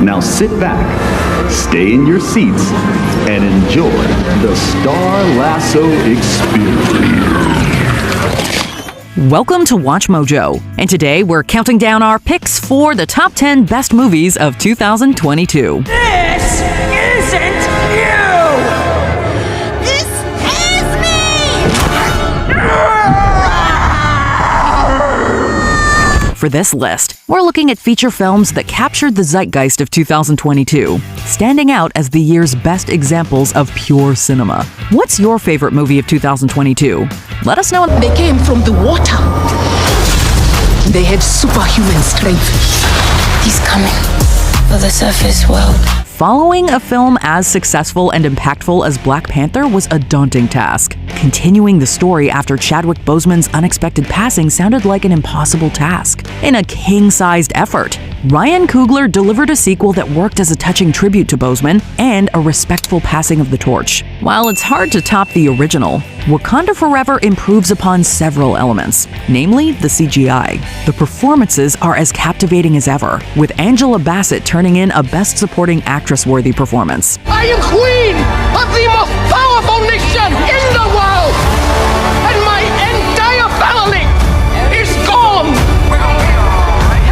Now sit back, stay in your seats, and enjoy the Star Lasso experience. Welcome to Watch Mojo, and today we're counting down our picks for the top 10 best movies of 2022. This isn't you! This is me! For this list, we're looking at feature films that captured the zeitgeist of 2022, standing out as the year's best examples of pure cinema. What's your favorite movie of 2022? Let us know. They came from the water. They had superhuman strength. He's coming for the surface world. Following a film as successful and impactful as Black Panther was a daunting task. Continuing the story after Chadwick Boseman's unexpected passing sounded like an impossible task. In a king-sized effort, Ryan Coogler delivered a sequel that worked as a touching tribute to Boseman and a respectful passing of the torch. While it's hard to top the original, Wakanda Forever improves upon several elements, namely the CGI. The performances are as captivating as ever, with Angela Bassett turning in a Best Supporting Actress-worthy performance. I am queen of the most powerful nation in the world, and my entire family is gone.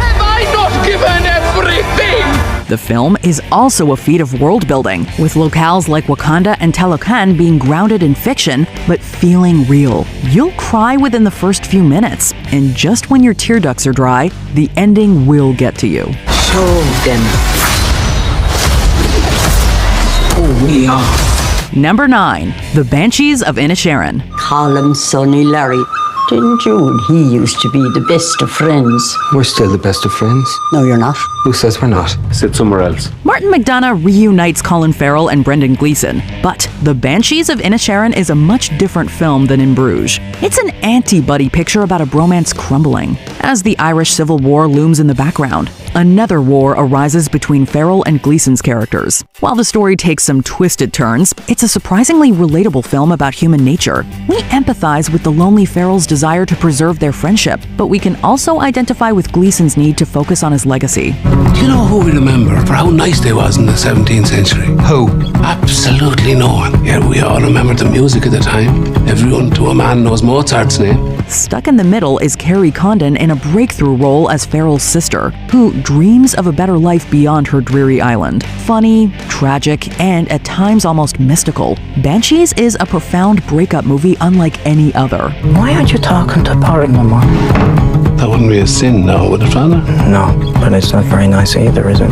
Have I not given everything? The film is also a feat of world building, with locales like Wakanda and Talocan being grounded in fiction, but feeling real. You'll cry within the first few minutes, and just when your tear ducts are dry, the ending will get to you. Show them who we are. Number 9. The Banshees of Inisherin. Call Sonny Larry. Didn't you and he used to be the best of friends? We're still the best of friends. No, you're not. Who says we're not? Sit somewhere else. Martin McDonagh reunites Colin Farrell and Brendan Gleeson, but The Banshees of Inisherin is a much different film than In Bruges. It's an anti-buddy picture about a bromance crumbling. As the Irish Civil War looms in the background, another war arises between Farrell and Gleeson's characters. While the story takes some twisted turns, it's a surprisingly relatable film about human nature. We empathize with the lonely Farrell's desire to preserve their friendship, but we can also identify with Gleeson's need to focus on his legacy. Do you know who we remember for how nice they was in the 17th century? Who? Absolutely no one. Yet we all remember the music at the time. Everyone to a man knows Mozart's name. Stuck in the middle is Carrie Condon in a breakthrough role as Farrell's sister, who dreams of a better life beyond her dreary island. Funny, tragic, and at times almost mystical, Banshees is a profound breakup movie unlike any other. Why aren't you talking to Porrick no more? That wouldn't be a sin now, would it, Father? No, but it's not very nice either, is it?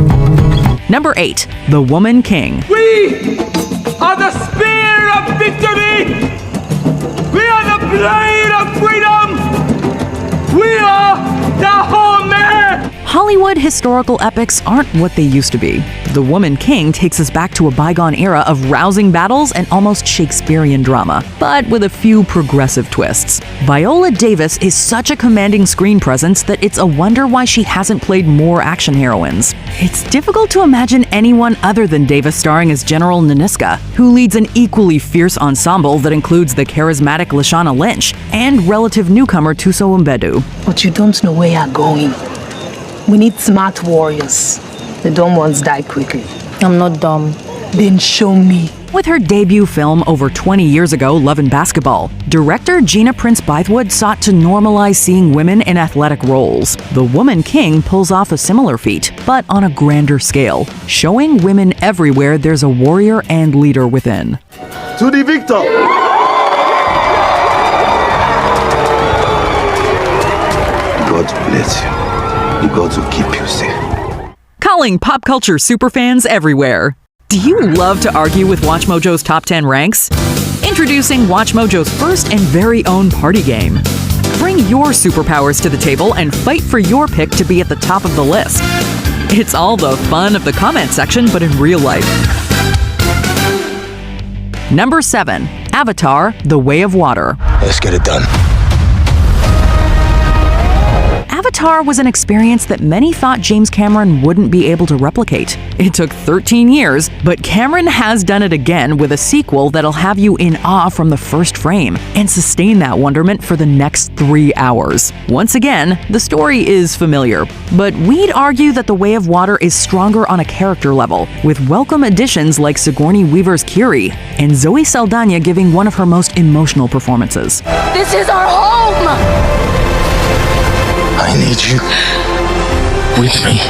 Number 8. The Woman King. We are the spear of victory. We are the blade of freedom. We are the Homer. Hollywood historical epics aren't what they used to be. The Woman King takes us back to a bygone era of rousing battles and almost Shakespearean drama, but with a few progressive twists. Viola Davis is such a commanding screen presence that it's a wonder why she hasn't played more action heroines. It's difficult to imagine anyone other than Davis starring as General Nanisca, who leads an equally fierce ensemble that includes the charismatic Lashana Lynch and relative newcomer Tuso Mbedu. But you don't know where you're going. We need smart warriors. The dumb ones die quickly. I'm not dumb. Then show me. With her debut film over 20 years ago, Love and Basketball, director Gina Prince Bythewood sought to normalize seeing women in athletic roles. The Woman King pulls off a similar feat, but on a grander scale, showing women everywhere there's a warrior and leader within. To the victor! God bless you. The gods will keep you safe. Calling pop culture superfans everywhere. Do you love to argue with Watch Mojo's top 10 ranks? Introducing Watch Mojo's first and very own party game. Bring your superpowers to the table and fight for your pick to be at the top of the list. It's all the fun of the comment section, but in real life. Number 7. Avatar: The Way of Water. Let's get it done. Avatar was an experience that many thought James Cameron wouldn't be able to replicate. It took 13 years, but Cameron has done it again with a sequel that'll have you in awe from the first frame and sustain that wonderment for the next 3 hours. Once again, the story is familiar, but we'd argue that The Way of Water is stronger on a character level, with welcome additions like Sigourney Weaver's Kiri and Zoe Saldana giving one of her most emotional performances. This is our home! I need you with me.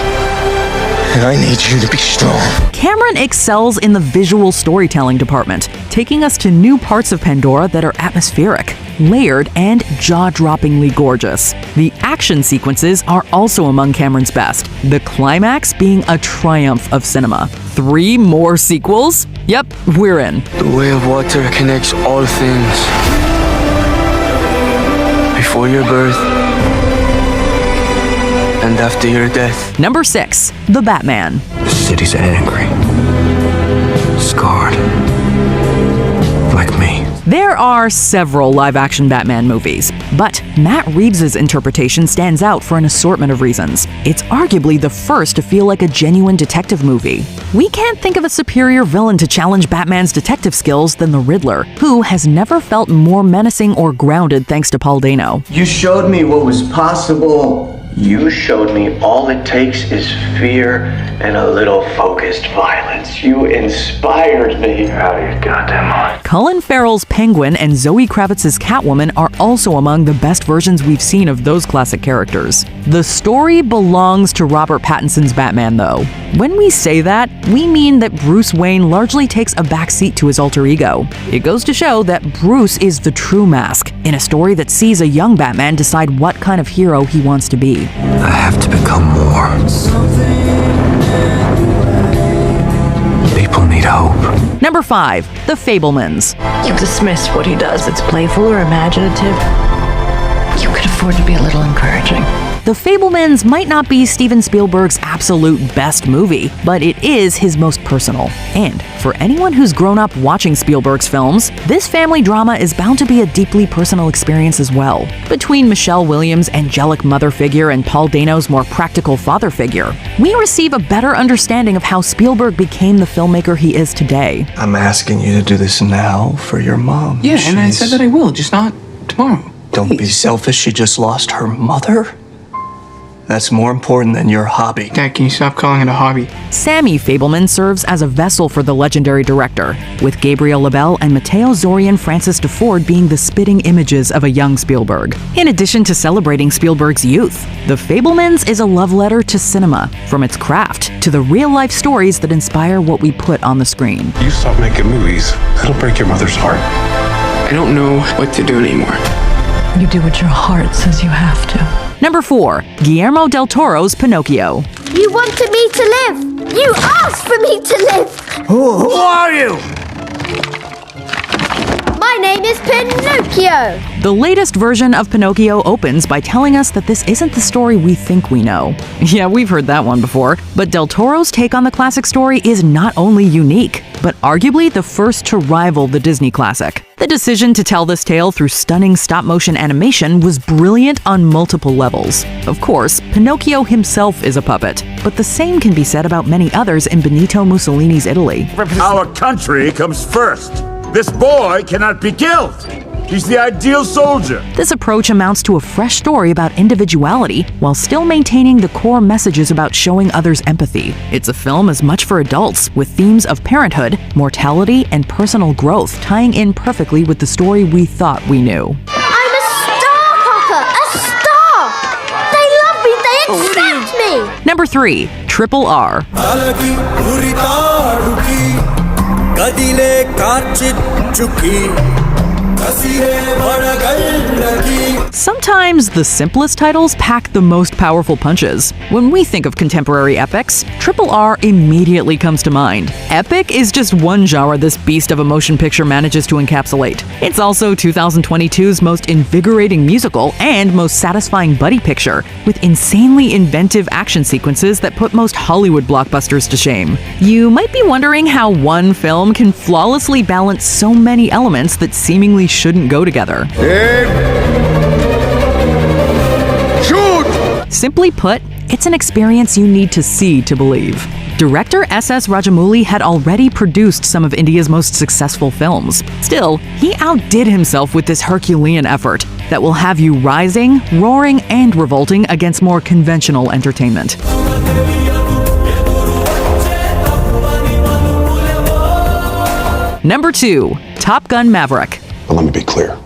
And I need you to be strong. Cameron excels in the visual storytelling department, taking us to new parts of Pandora that are atmospheric, layered, and jaw-droppingly gorgeous. The action sequences are also among Cameron's best, the climax being a triumph of cinema. 3 more sequels? Yep, we're in. The Way of Water connects all things. Before your birth, and after your death. Number 6, The Batman. The city's angry. Scarred. Like me. There are several live-action Batman movies, but Matt Reeves' interpretation stands out for an assortment of reasons. It's arguably the first to feel like a genuine detective movie. We can't think of a superior villain to challenge Batman's detective skills than the Riddler, who has never felt more menacing or grounded thanks to Paul Dano. You showed me what was possible. You showed me all it takes is fear and a little focused violence. You inspired me. Out of your goddamn mind. Colin Farrell's Penguin and Zoe Kravitz's Catwoman are also among the best versions we've seen of those classic characters. The story belongs to Robert Pattinson's Batman, though. When we say that, we mean that Bruce Wayne largely takes a backseat to his alter ego. It goes to show that Bruce is the true mask, in a story that sees a young Batman decide what kind of hero he wants to be. I have to become more. People need hope. Number 5, The Fabelmans. You dismiss what he does. It's playful or imaginative. You could afford to be a little encouraging. The Fabelmans might not be Steven Spielberg's absolute best movie, but it is his most personal. And for anyone who's grown up watching Spielberg's films, this family drama is bound to be a deeply personal experience as well. Between Michelle Williams' angelic mother figure and Paul Dano's more practical father figure, we receive a better understanding of how Spielberg became the filmmaker he is today. I'm asking you to do this now for your mom. Yeah, and I said that I will, just not tomorrow. Don't be selfish. She just lost her mother. That's more important than your hobby. Dad, can you stop calling it a hobby? Sammy Fabelman serves as a vessel for the legendary director, with Gabriel Labelle and Matteo Zorian Francis DeFord being the spitting images of a young Spielberg. In addition to celebrating Spielberg's youth, The Fabelmans is a love letter to cinema, from its craft to the real-life stories that inspire what we put on the screen. You stop making movies, it'll break your mother's heart. I don't know what to do anymore. You do what your heart says you have to. Number 4, Guillermo del Toro's Pinocchio. You wanted me to live! You asked for me to live! Who are you? My name is Pinocchio! The latest version of Pinocchio opens by telling us that this isn't the story we think we know. Yeah, we've heard that one before, but Del Toro's take on the classic story is not only unique, but arguably the first to rival the Disney classic. The decision to tell this tale through stunning stop-motion animation was brilliant on multiple levels. Of course, Pinocchio himself is a puppet, but the same can be said about many others in Benito Mussolini's Italy. Our country comes first. This boy cannot be killed. He's the ideal soldier. This approach amounts to a fresh story about individuality while still maintaining the core messages about showing others empathy. It's a film as much for adults, with themes of parenthood, mortality, and personal growth tying in perfectly with the story we thought we knew. I'm a star, Papa! A star! They love me! They accept me! Number 3, Triple R. Sometimes the simplest titles pack the most powerful punches. When we think of contemporary epics, Triple R immediately comes to mind. Epic is just one genre this beast of a motion picture manages to encapsulate. It's also 2022's most invigorating musical and most satisfying buddy picture, with insanely inventive action sequences that put most Hollywood blockbusters to shame. You might be wondering how one film can flawlessly balance so many elements that seemingly shouldn't go together. Shoot! Simply put, it's an experience you need to see to believe. Director S.S. Rajamouli had already produced some of India's most successful films. Still, he outdid himself with this Herculean effort that will have you rising, roaring, and revolting against more conventional entertainment. Number 2, Top Gun Maverick. But let me be clear.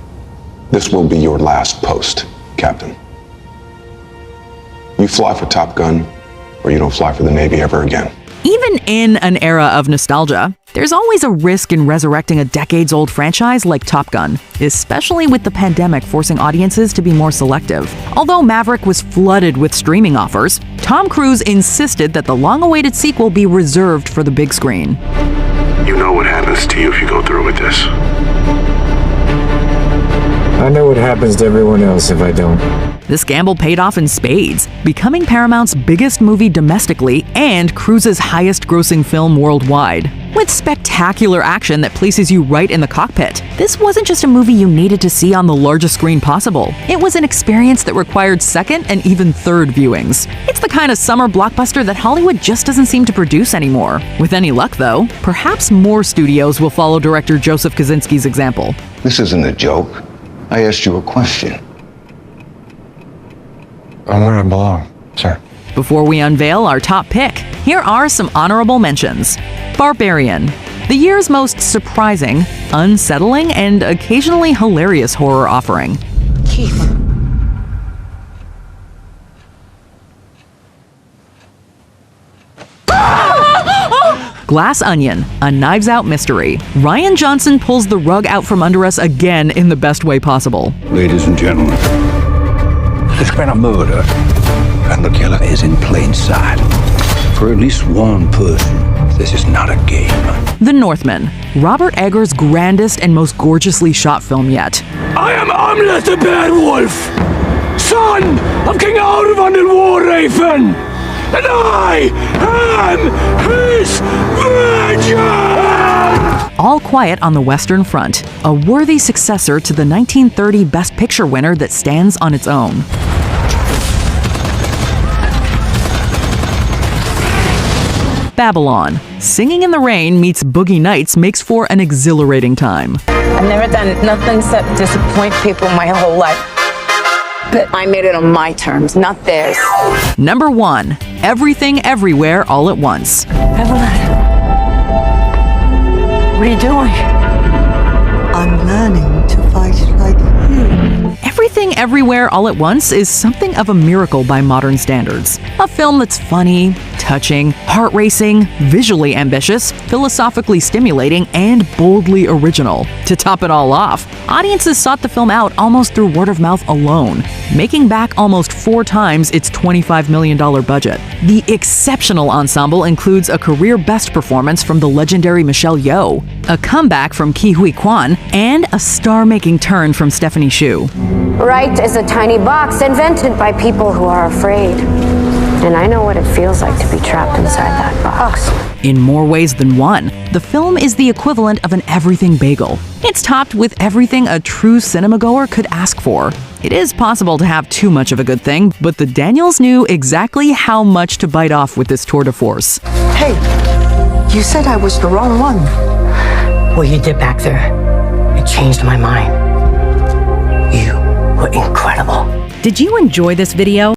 This will be your last post, Captain. You fly for Top Gun, or you don't fly for the Navy ever again. Even in an era of nostalgia, there's always a risk in resurrecting a decades-old franchise like Top Gun, especially with the pandemic forcing audiences to be more selective. Although Maverick was flooded with streaming offers, Tom Cruise insisted that the long-awaited sequel be reserved for the big screen. You know what happens to you if you go through with this. I know what happens to everyone else if I don't. This gamble paid off in spades, becoming Paramount's biggest movie domestically and Cruise's highest-grossing film worldwide. With spectacular action that places you right in the cockpit, this wasn't just a movie you needed to see on the largest screen possible. It was an experience that required second and even third viewings. It's the kind of summer blockbuster that Hollywood just doesn't seem to produce anymore. With any luck, though, perhaps more studios will follow director Joseph Kosinski's example. This isn't a joke. I asked you a question. I'm where I belong, sir. Before we unveil our top pick, here are some honorable mentions. Barbarian, the year's most surprising, unsettling, and occasionally hilarious horror offering. Keith. Glass Onion, a Knives Out mystery. Rian Johnson pulls the rug out from under us again in the best way possible. Ladies and gentlemen, there's been a murder, and the killer is in plain sight. For at least one person, this is not a game. The Northman, Robert Eggers' grandest and most gorgeously shot film yet. I am Amlet the Bad Wolf, son of King Arvan and Warraven, and I am his vengeance! All Quiet on the Western Front, a worthy successor to the 1930 Best Picture winner that stands on its own. Babylon, Singing in the Rain meets Boogie Nights makes for an exhilarating time. I've never done nothing except disappoint people my whole life. But I made it on my terms, not theirs. Number 1, Everything Everywhere All at Once. Evelyn, what are you doing? I'm learning to fight like you. Everything Everywhere All at Once is something of a miracle by modern standards. A film that's funny, touching, heart-racing, visually ambitious, philosophically stimulating, and boldly original. To top it all off, audiences sought the film out almost through word of mouth alone, making back almost 4 times its $25 million budget. The exceptional ensemble includes a career best performance from the legendary Michelle Yeoh, a comeback from Ke Huy Quan, and a star-making turn from Stephanie Hsu. Right is a tiny box invented by people who are afraid. And I know what it feels like to be trapped inside that box. In more ways than one, the film is the equivalent of an everything bagel. It's topped with everything a true cinema-goer could ask for. It is possible to have too much of a good thing, but the Daniels knew exactly how much to bite off with this tour de force. Hey, you said I was the wrong one. What you did back there, it changed my mind. You were incredible. Did you enjoy this video?